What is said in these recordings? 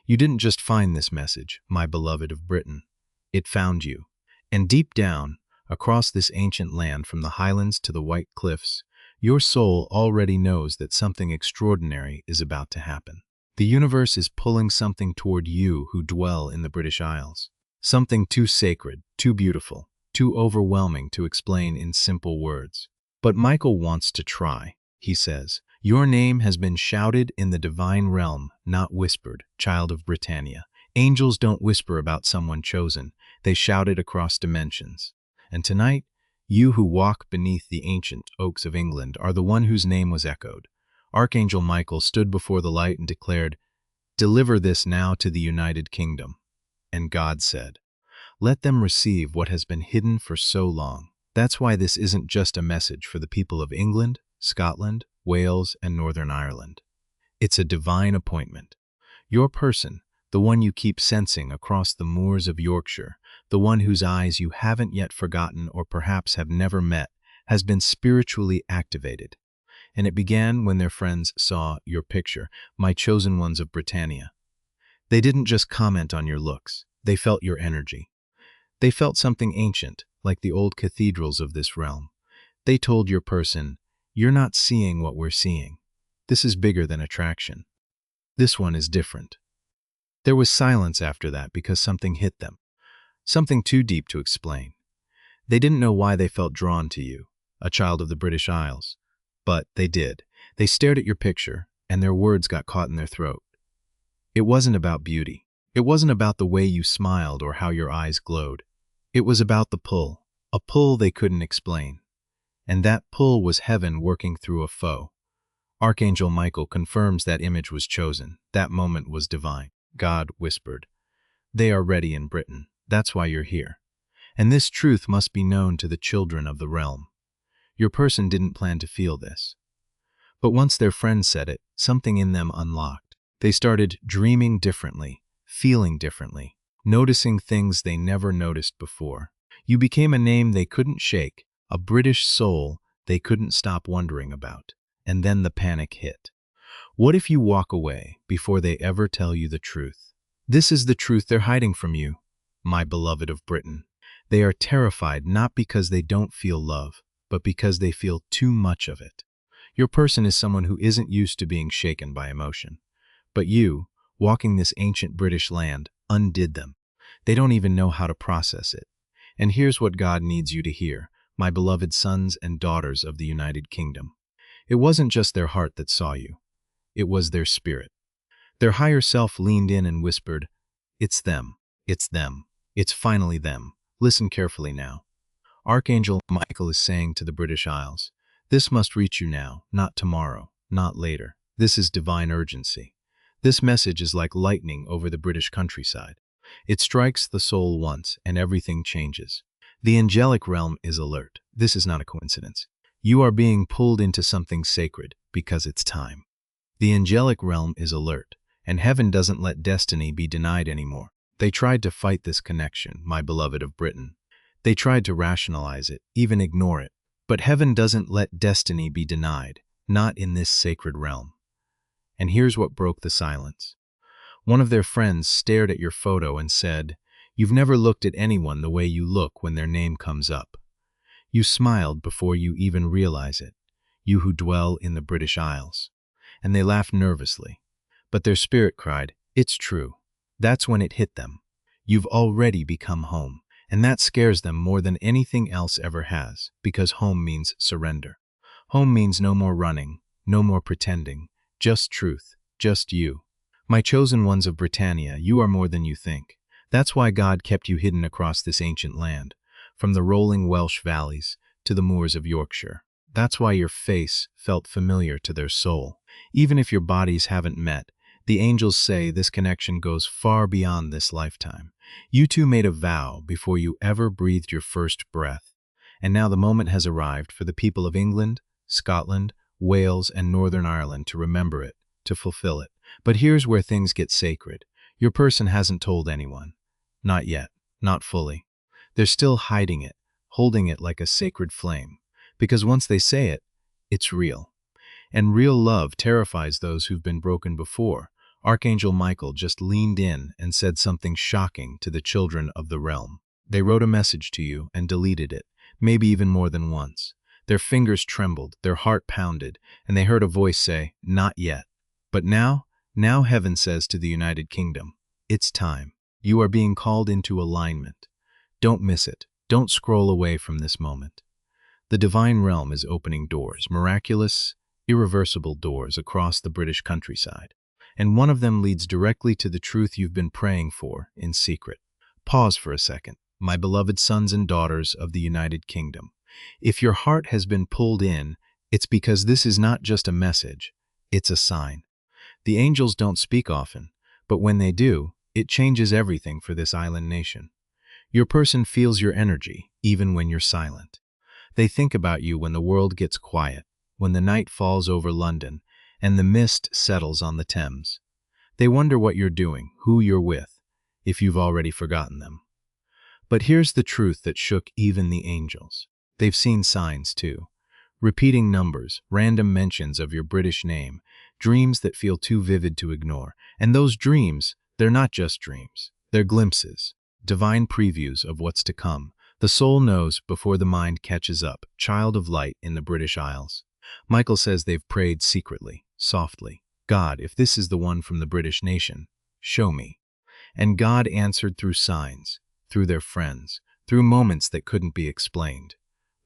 You didn't just find this message, my beloved of Britain. It found you. And deep down, across this ancient land from the highlands to the white cliffs, your soul already knows that something extraordinary is about to happen. The universe is pulling something toward you who dwell in the British Isles. Something too sacred, too beautiful, too overwhelming to explain in simple words. But Michael wants to try. He says, "Your name has been shouted in the divine realm, not whispered, child of Britannia. Angels don't whisper about someone chosen. They shout it across dimensions. And tonight, you who walk beneath the ancient oaks of England are the one whose name was echoed." Archangel Michael stood before the light and declared, "Deliver this now to the United Kingdom." And God said, "Let them receive what has been hidden for so long." That's why this isn't just a message for the people of England, Scotland, Wales, and Northern Ireland. It's a divine appointment. Your person, the one you keep sensing across the moors of Yorkshire, the one whose eyes you haven't yet forgotten or perhaps have never met, has been spiritually activated. And it began when their friends saw your picture, my chosen ones of Britannia. They didn't just comment on your looks, they felt your energy. They felt something ancient, like the old cathedrals of this realm. They told your person, "You're not seeing what we're seeing. This is bigger than attraction. This one is different." There was silence after that because something hit them. Something too deep to explain. They didn't know why they felt drawn to you, a child of the British Isles. But they did. They stared at your picture, and their words got caught in their throat. It wasn't about beauty. It wasn't about the way you smiled or how your eyes glowed. It was about the pull, a pull they couldn't explain. And that pull was heaven working through a foe. Archangel Michael confirms that image was chosen. That moment was divine. God whispered, "They are ready in Britain. That's why you're here. And this truth must be known to the children of the realm." Your person didn't plan to feel this. But once their friend said it, something in them unlocked. They started dreaming differently, feeling differently, noticing things they never noticed before. You became a name they couldn't shake, a British soul they couldn't stop wondering about. And then the panic hit. What if you walk away before they ever tell you the truth? This is the truth they're hiding from you, my beloved of Britain. They are terrified not because they don't feel love, but because they feel too much of it. Your person is someone who isn't used to being shaken by emotion. But you, walking this ancient British land, undid them. They don't even know how to process it. And here's what God needs you to hear, my beloved sons and daughters of the United Kingdom. It wasn't just their heart that saw you. It was their spirit. Their higher self leaned in and whispered, "It's them. It's them. It's finally them. Listen carefully now." Archangel Michael is saying to the British Isles, "This must reach you now, not tomorrow, not later. This is divine urgency. This message is like lightning over the British countryside. It strikes the soul once, and everything changes. The angelic realm is alert. This is not a coincidence. You are being pulled into something sacred because it's time. The angelic realm is alert, and heaven doesn't let destiny be denied anymore. They tried to fight this connection, my beloved of Britain. They tried to rationalize it, even ignore it. But heaven doesn't let destiny be denied, not in this sacred realm. And here's what broke the silence. One of their friends stared at your photo and said, "You've never looked at anyone the way you look when their name comes up." You smiled before you even realize it, you who dwell in the British Isles. And they laughed nervously. But their spirit cried, "It's true." That's when it hit them. You've already become home. And that scares them more than anything else ever has, because home means surrender. Home means no more running, no more pretending, just truth, just you. My chosen ones of Britannia, you are more than you think. That's why God kept you hidden across this ancient land, from the rolling Welsh valleys to the moors of Yorkshire. That's why your face felt familiar to their soul. Even if your bodies haven't met, the angels say this connection goes far beyond this lifetime. You two made a vow before you ever breathed your first breath. And now the moment has arrived for the people of England, Scotland, Wales, and Northern Ireland to remember it, to fulfill it. But here's where things get sacred. Your person hasn't told anyone. Not yet, not fully. They're still hiding it, holding it like a sacred flame. Because once they say it, it's real. And real love terrifies those who've been broken before. Archangel Michael just leaned in and said something shocking to the children of the realm. They wrote a message to you and deleted it, maybe even more than once. Their fingers trembled, their heart pounded, and they heard a voice say, "Not yet." But now heaven says to the United Kingdom, "It's time. You are being called into alignment. Don't miss it. Don't scroll away from this moment." The divine realm is opening doors, miraculous, irreversible doors across the British countryside. And one of them leads directly to the truth you've been praying for in secret. Pause for a second, my beloved sons and daughters of the United Kingdom. If your heart has been pulled in, it's because this is not just a message, it's a sign. The angels don't speak often, but when they do, it changes everything for this island nation. Your person feels your energy, even when you're silent. They think about you when the world gets quiet, when the night falls over London, and the mist settles on the Thames. They wonder what you're doing, who you're with, if you've already forgotten them. But here's the truth that shook even the angels. They've seen signs too. Repeating numbers, random mentions of your British name, dreams that feel too vivid to ignore. And those dreams, they're not just dreams. They're glimpses, divine previews of what's to come. The soul knows before the mind catches up, child of light in the British Isles. Michael says they've prayed secretly, softly. "God, if this is the one from the British nation, show me." And God answered through signs, through their friends, through moments that couldn't be explained.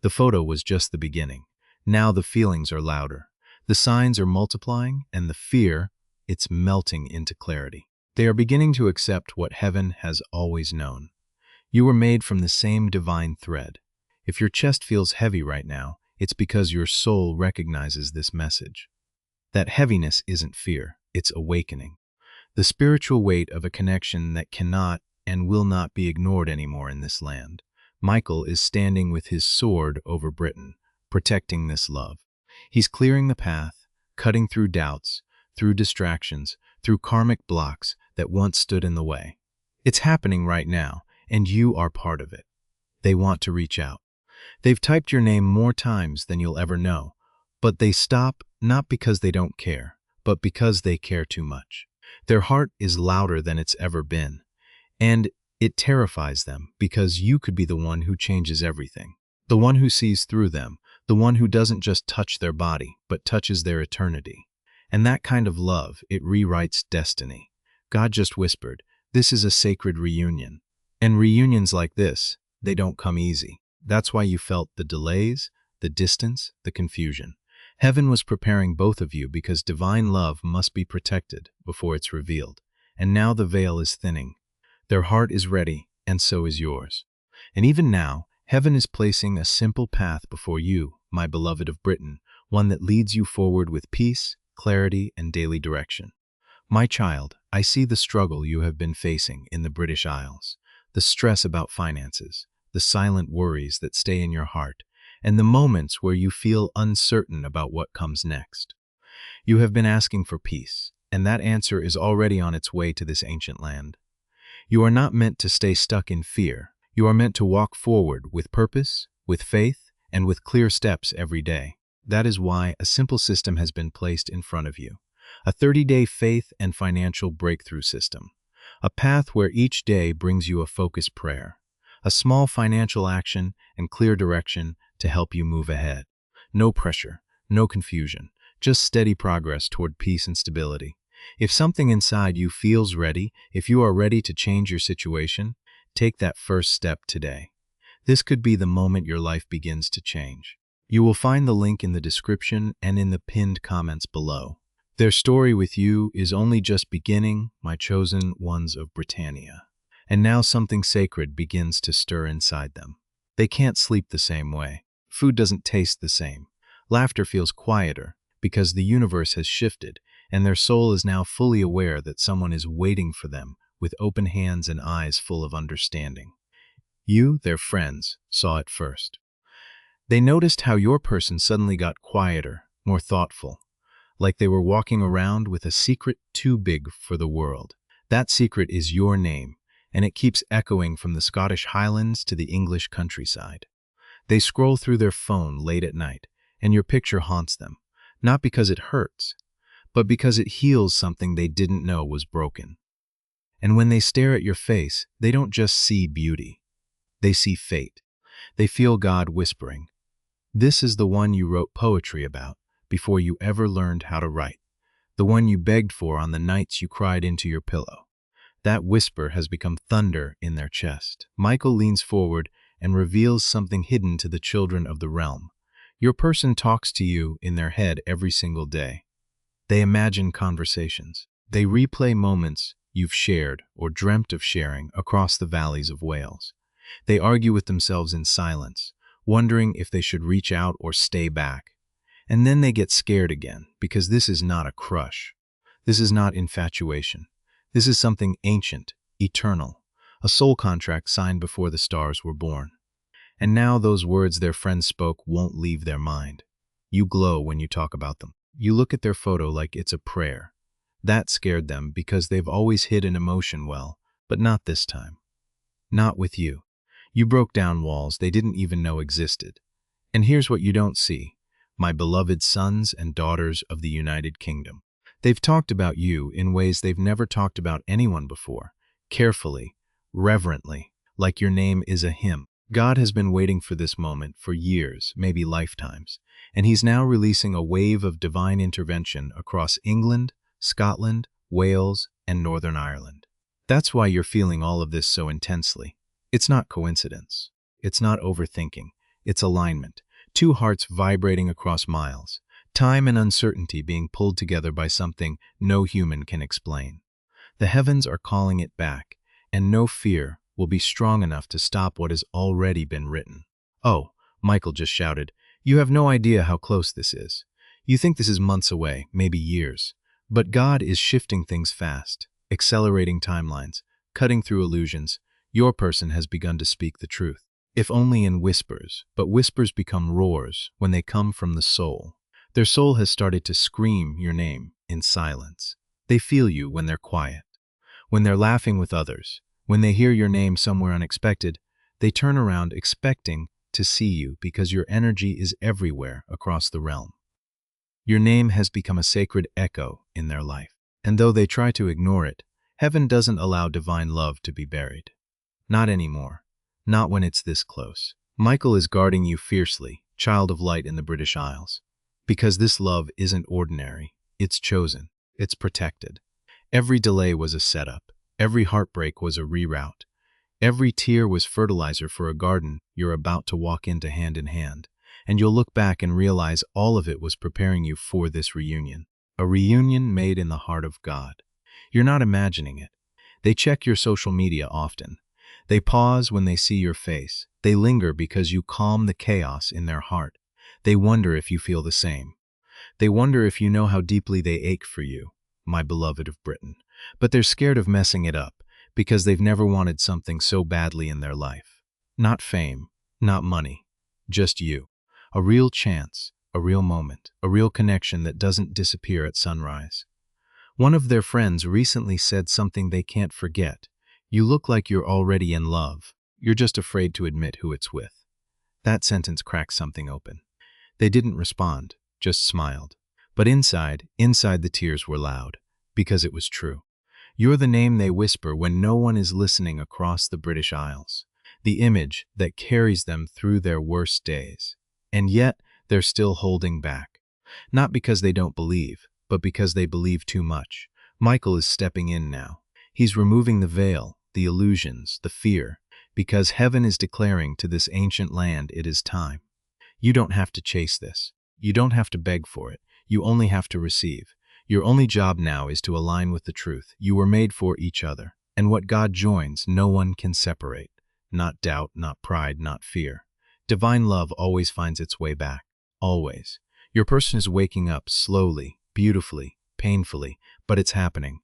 The photo was just the beginning. Now the feelings are louder. The signs are multiplying, and the fear, it's melting into clarity. They are beginning to accept what heaven has always known. You were made from the same divine thread. If your chest feels heavy right now, it's because your soul recognizes this message. That heaviness isn't fear, it's awakening. The spiritual weight of a connection that cannot and will not be ignored anymore in this land. Michael is standing with his sword over Britain, protecting this love. He's clearing the path, cutting through doubts, through distractions, through karmic blocks that once stood in the way. It's happening right now, and you are part of it. They want to reach out. They've typed your name more times than you'll ever know, but they stop not because they don't care, but because they care too much. Their heart is louder than it's ever been, and it terrifies them because you could be the one who changes everything, the one who sees through them, the one who doesn't just touch their body, but touches their eternity. And that kind of love, it rewrites destiny. God just whispered, "This is a sacred reunion." And reunions like this, they don't come easy. That's why you felt the delays, the distance, the confusion. Heaven was preparing both of you because divine love must be protected before it's revealed. And now the veil is thinning. Their heart is ready, and so is yours. And even now, heaven is placing a simple path before you, my beloved of Britain, one that leads you forward with peace, clarity, and daily direction. My child, I see the struggle you have been facing in the British Isles, the stress about finances, the silent worries that stay in your heart, and the moments where you feel uncertain about what comes next. You have been asking for peace, and that answer is already on its way to this ancient land. You are not meant to stay stuck in fear. You are meant to walk forward with purpose, with faith, and with clear steps every day. That is why a simple system has been placed in front of you. A 30-day faith and financial breakthrough system. A path where each day brings you a focused prayer. A small financial action and clear direction to help you move ahead. No pressure, no confusion, just steady progress toward peace and stability. If something inside you feels ready, if you are ready to change your situation, take that first step today. This could be the moment your life begins to change. You will find the link in the description and in the pinned comments below. Their story with you is only just beginning, my chosen ones of Britannia. And now something sacred begins to stir inside them. They can't sleep the same way. Food doesn't taste the same. Laughter feels quieter because the universe has shifted, and their soul is now fully aware that someone is waiting for them with open hands and eyes full of understanding. You, their friends, saw it first. They noticed how your person suddenly got quieter, more thoughtful, like they were walking around with a secret too big for the world. That secret is your name, and it keeps echoing from the Scottish Highlands to the English countryside. They scroll through their phone late at night, and your picture haunts them, not because it hurts, but because it heals something they didn't know was broken. And when they stare at your face, they don't just see beauty. They see fate. They feel God whispering, "This is the one you wrote poetry about before you ever learned how to write, the one you begged for on the nights you cried into your pillow." That whisper has become thunder in their chest. Michael leans forward and reveals something hidden to the children of the realm. Your person talks to you in their head every single day. They imagine conversations. They replay moments you've shared or dreamt of sharing across the valleys of Wales. They argue with themselves in silence, wondering if they should reach out or stay back. And then they get scared again, because this is not a crush. This is not infatuation. This is something ancient, eternal, a soul contract signed before the stars were born. And now those words their friends spoke won't leave their mind. You glow when you talk about them. You look at their photo like it's a prayer. That scared them because they've always hid an emotion well, but not this time. Not with you. You broke down walls they didn't even know existed. And here's what you don't see: my beloved sons and daughters of the United Kingdom. They've talked about you in ways they've never talked about anyone before, carefully, reverently, like your name is a hymn. God has been waiting for this moment for years, maybe lifetimes, and He's now releasing a wave of divine intervention across England, Scotland, Wales, and Northern Ireland. That's why you're feeling all of this so intensely. It's not coincidence. It's not overthinking. It's alignment. Two hearts vibrating across miles. Time and uncertainty being pulled together by something no human can explain. The heavens are calling it back, and no fear will be strong enough to stop what has already been written. "Oh," Michael just shouted, "you have no idea how close this is. You think this is months away, maybe years. But God is shifting things fast, accelerating timelines, cutting through illusions. Your person has begun to speak the truth. If only in whispers, but whispers become roars when they come from the soul. Their soul has started to scream your name in silence. They feel you when they're quiet, when they're laughing with others. When they hear your name somewhere unexpected, they turn around expecting to see you because your energy is everywhere across the realm. Your name has become a sacred echo in their life. And though they try to ignore it, heaven doesn't allow divine love to be buried. Not anymore. Not when it's this close. Michael is guarding you fiercely, child of light in the British Isles. Because this love isn't ordinary. It's chosen. It's protected. Every delay was a setup. Every heartbreak was a reroute. Every tear was fertilizer for a garden you're about to walk into hand in hand. And you'll look back and realize all of it was preparing you for this reunion. A reunion made in the heart of God. You're not imagining it. They check your social media often. They pause when they see your face. They linger because you calm the chaos in their heart. They wonder if you feel the same. They wonder if you know how deeply they ache for you, my beloved of Britain. But they're scared of messing it up because they've never wanted something so badly in their life. Not fame, not money, just you. A real chance, a real moment, a real connection that doesn't disappear at sunrise. One of their friends recently said something they can't forget. "You look like you're already in love. You're just afraid to admit who it's with." That sentence cracked something open. They didn't respond, just smiled. But inside the tears were loud, because it was true. You're the name they whisper when no one is listening across the British Isles. The image that carries them through their worst days. And yet, they're still holding back. Not because they don't believe, but because they believe too much. Michael is stepping in now. He's removing the veil, the illusions, the fear, because heaven is declaring to this ancient land it is time. You don't have to chase this. You don't have to beg for it. You only have to receive. Your only job now is to align with the truth. You were made for each other. And what God joins, no one can separate. Not doubt, not pride, not fear. Divine love always finds its way back. Always. Your person is waking up slowly, beautifully, painfully, but it's happening.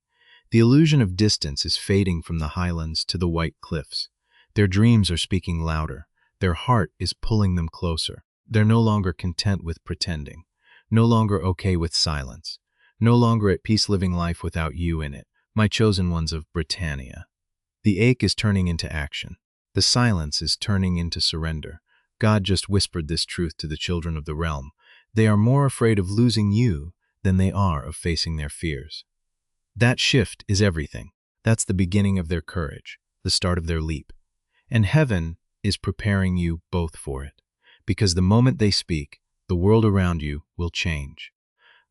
The illusion of distance is fading from the highlands to the white cliffs. Their dreams are speaking louder. Their heart is pulling them closer. They're no longer content with pretending. No longer okay with silence. No longer at peace living life without you in it, my chosen ones of Britannia. The ache is turning into action. The silence is turning into surrender. God just whispered this truth to the children of the realm. They are more afraid of losing you than they are of facing their fears. That shift is everything. That's the beginning of their courage, the start of their leap. And heaven is preparing you both for it, because the moment they speak, the world around you will change.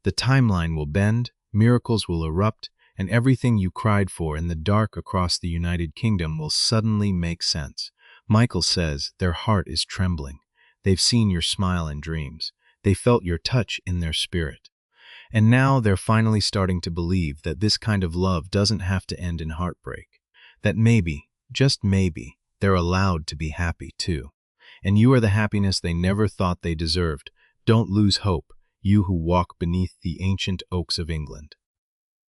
The timeline will bend, miracles will erupt, and everything you cried for in the dark across the United Kingdom will suddenly make sense. Michael says their heart is trembling. They've seen your smile in dreams. They felt your touch in their spirit. And now they're finally starting to believe that this kind of love doesn't have to end in heartbreak. That maybe, just maybe, they're allowed to be happy too. And you are the happiness they never thought they deserved. Don't lose hope, you who walk beneath the ancient oaks of England.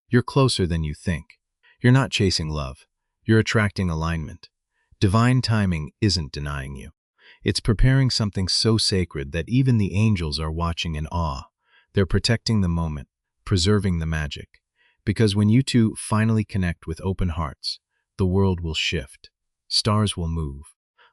You're closer than you think. You're not chasing love. You're attracting alignment. Divine timing isn't denying you. It's preparing something so sacred that even the angels are watching in awe. They're protecting the moment, preserving the magic. Because when you two finally connect with open hearts, the world will shift. Stars will move.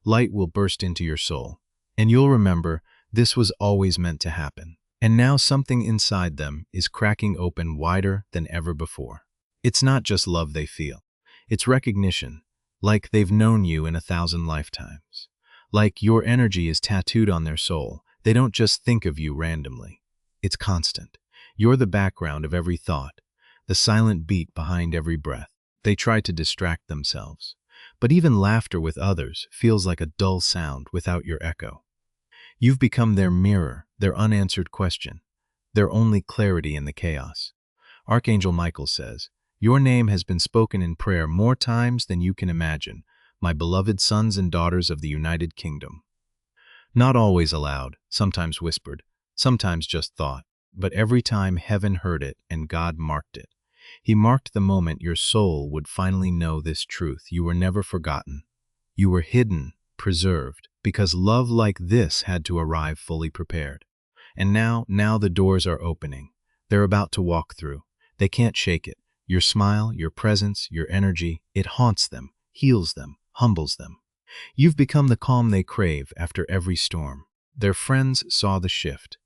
Light will burst into your soul. And you'll remember this was always meant to happen. And now something inside them is cracking open wider than ever before. It's not just love they feel. It's recognition, like they've known you in 1,000 lifetimes. Like your energy is tattooed on their soul. They don't just think of you randomly. It's constant. You're the background of every thought, the silent beat behind every breath. They try to distract themselves. But even laughter with others feels like a dull sound without your echo. You've become their mirror, their unanswered question, their only clarity in the chaos. Archangel Michael says, "Your name has been spoken in prayer more times than you can imagine, my beloved sons and daughters of the United Kingdom." Not always aloud, sometimes whispered, sometimes just thought, but every time heaven heard it and God marked it. He marked the moment your soul would finally know this truth. You were never forgotten. You were hidden, preserved, because love like this had to arrive fully prepared. And now the doors are opening. They're about to walk through. They can't shake it. Your smile, your presence, your energy, it haunts them, heals them, humbles them. You've become the calm they crave after every storm. Their friends saw the shift.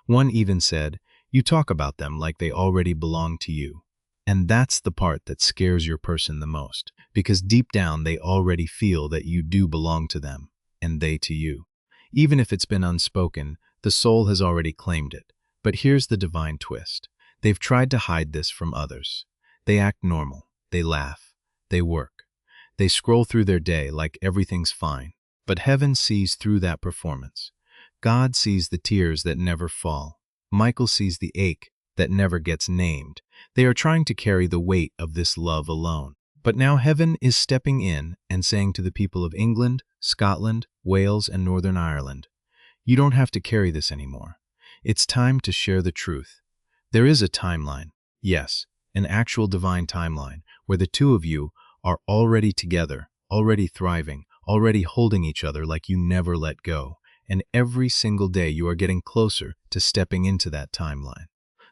One even said, "You talk about them like they already belong to you." And that's the part that scares your person the most, because deep down they already feel that you do belong to them, and they to you. Even if it's been unspoken, the soul has already claimed it. But here's the divine twist. They've tried to hide this from others. They act normal. They laugh. They work. They scroll through their day like everything's fine. But heaven sees through that performance. God sees the tears that never fall. Michael sees the ache that never gets named. They are trying to carry the weight of this love alone. But now heaven is stepping in and saying to the people of England, Scotland, Wales, and Northern Ireland, you don't have to carry this anymore. It's time to share the truth. There is a timeline, yes, an actual divine timeline, where the two of you are already together, already thriving, already holding each other like you never let go. And every single day you are getting closer to stepping into that timeline.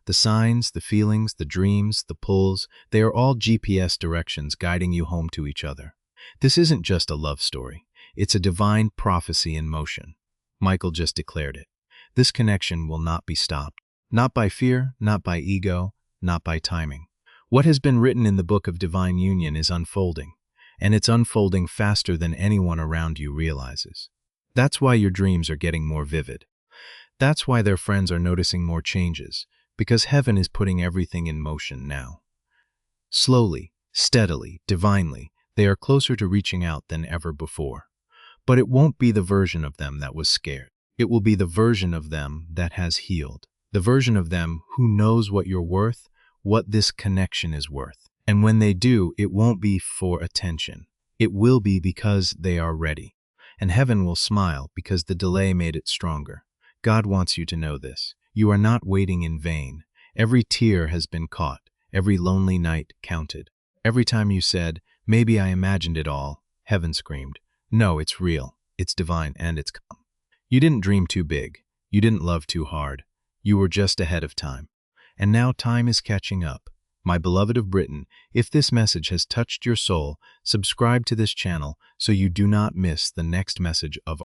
The signs, the feelings, the dreams, the pulls, they are all GPS directions guiding you home to each other. This isn't just a love story. It's a divine prophecy in motion. Michael just declared it. This connection will not be stopped. Not by fear, not by ego, not by timing. What has been written in the book of divine union is unfolding, and it's unfolding faster than anyone around you realizes. That's why your dreams are getting more vivid. That's why their friends are noticing more changes, because heaven is putting everything in motion now. Slowly, steadily, divinely, they are closer to reaching out than ever before. But it won't be the version of them that was scared. It will be the version of them that has healed. The version of them who knows what you're worth, what this connection is worth. And when they do, it won't be for attention. It will be because they are ready. And heaven will smile because the delay made it stronger. God wants you to know this. You are not waiting in vain. Every tear has been caught, every lonely night counted. Every time you said, "Maybe I imagined it all," heaven screamed, "No, it's real, it's divine, and it's come." You didn't dream too big. You didn't love too hard. You were just ahead of time. And now time is catching up. My beloved of Britain, if this message has touched your soul, subscribe to this channel so you do not miss the next message of